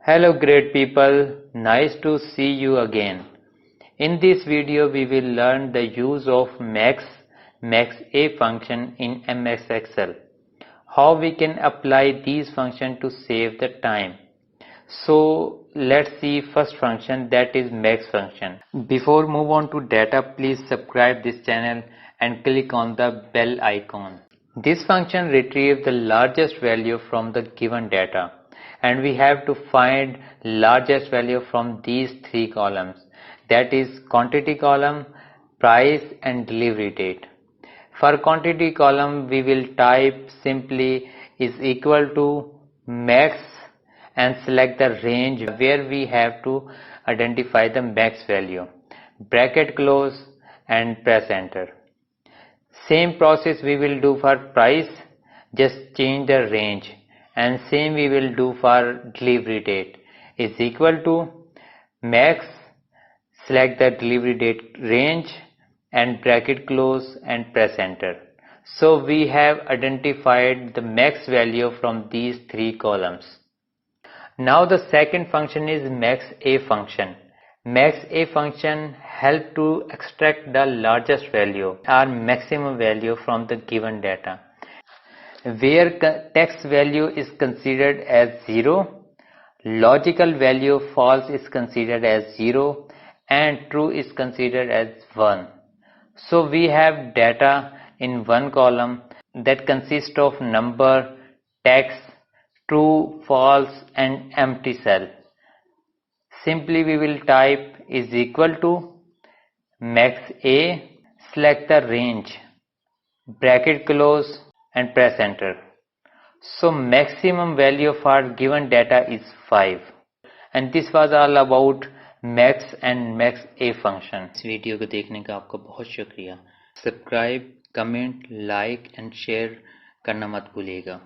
Hello great people, nice to see you again. In this video we will learn the use of MAX MAXA function in MS Excel. How we can apply these functions to save the time. So let's see first function, that is MAX function. Before move on to data, please subscribe this channel and click on the bell icon. This function retrieves the largest value from the given data, and we have to find largest value from these three columns, that is quantity column, price and delivery date. For quantity column we will type simply is equal to max and select the range where we have to identify the max value, bracket close and press enter. Same process we will do for price, just change the range, and same we will do for delivery date is equal to max, select the delivery date range and bracket close and press enter. So we have identified the max value from these three columns. Now the second function is MAXA function. MAXA function helps to extract the largest value or maximum value from the given data. Where text value is considered as 0, logical value false is considered as 0 and true is considered as 1. So we have data in one column that consists of number, text, true, false and empty cell. Simply we will type is equal to max A, select the range, bracket close and press enter. So maximum value of our given data is 5. And this was all about max and MAXA function. इस video को देखने का आपका बहुत शुक्रिया. Subscribe, comment, like and share करना मत भूलिएगा.